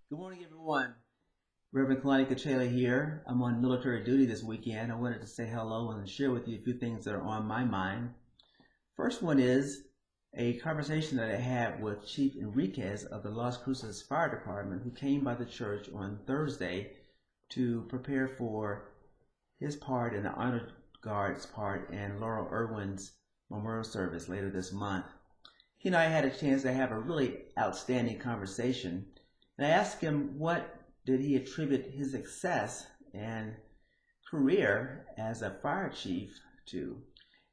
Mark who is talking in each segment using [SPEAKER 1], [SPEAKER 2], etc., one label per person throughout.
[SPEAKER 1] Good morning, everyone. Reverend Kalani Kachela here. I'm on military duty this weekend. I wanted to say hello and share with you a few things that are on my mind. First one is a conversation that I had with Chief Enriquez of the Las Cruces Fire Department, who came by the church on Thursday to prepare for his part and the Honor Guard's part in Laurel Irwin's memorial service later this month. He and I had a chance to have a really outstanding conversation. And I asked him what did he attribute his success and career as a fire chief to.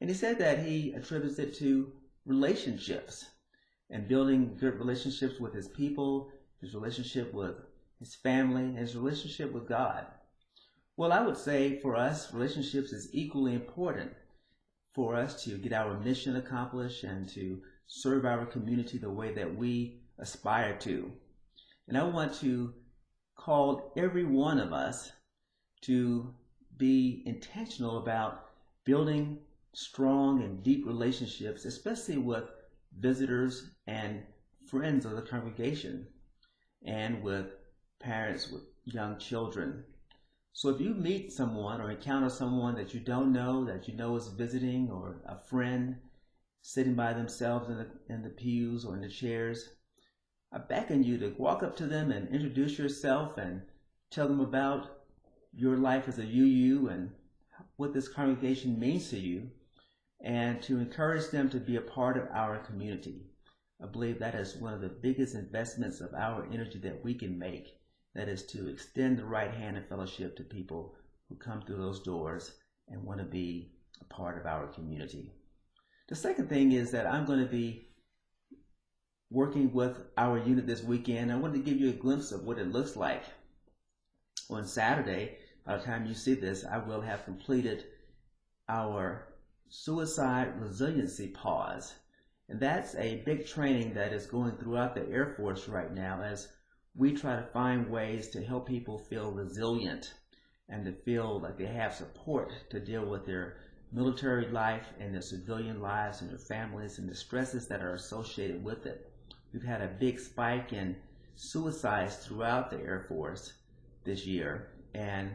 [SPEAKER 1] And he said that he attributes it to relationships and building good relationships with his people, his relationship with his family, and his relationship with God. Well, I would say for us, relationships is equally important for us to get our mission accomplished and to serve our community the way that we aspire to. And I want to call every one of us to be intentional about building strong and deep relationships, especially with visitors and friends of the congregation and with parents with young children. So if you meet someone or encounter someone that you don't know, that you know is visiting, or a friend sitting by themselves in the pews or in the chairs, I beckon you to walk up to them and introduce yourself and tell them about your life as a UU and what this congregation means to you, and to encourage them to be a part of our community. I believe that is one of the biggest investments of our energy that we can make. That is to extend the right hand of fellowship to people who come through those doors and want to be a part of our community. The second thing is that I'm going to be working with our unit this weekend. I wanted to give you a glimpse of what it looks like. On Saturday, by the time you see this, I will have completed our suicide resiliency pause. And that's a big training that is going throughout the Air Force right now as we try to find ways to help people feel resilient and to feel like they have support to deal with their military life and their civilian lives and their families and the stresses that are associated with it. We've had a big spike in suicides throughout the Air Force this year, and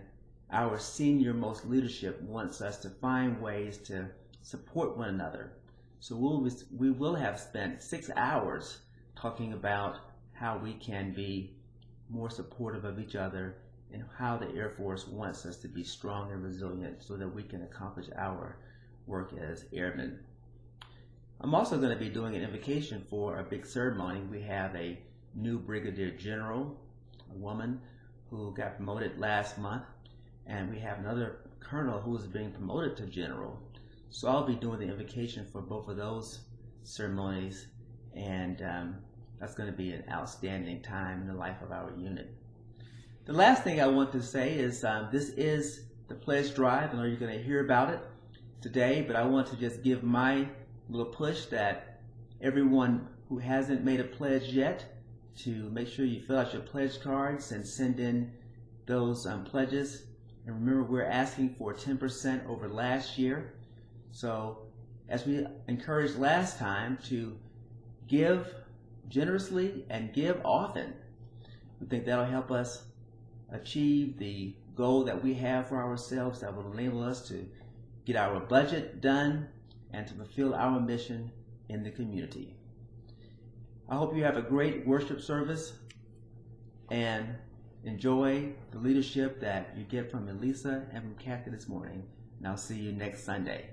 [SPEAKER 1] our senior most leadership wants us to find ways to support one another. So we will have spent 6 hours talking about how we can be more supportive of each other and how the Air Force wants us to be strong and resilient so that we can accomplish our work as airmen. I'm also going to be doing an invocation for a big ceremony. We have a new Brigadier General, a woman who got promoted last month, and we have another colonel who is being promoted to general. So I'll be doing the invocation for both of those ceremonies, and that's going to be an outstanding time in the life of our unit. The last thing I want to say is this is the pledge drive. I know you're going to hear about it today, but I want to just give my little push that everyone who hasn't made a pledge yet, to make sure you fill out your pledge cards and send in those pledges. And remember, we're asking for 10% over last year. So as we encouraged last time, to give generously and give often. We think that'll help us achieve the goal that we have for ourselves, that will enable us to get our budget done and to fulfill our mission in the community. I hope you have a great worship service and enjoy the leadership that you get from Elisa and from Kathy this morning. And I'll see you next Sunday.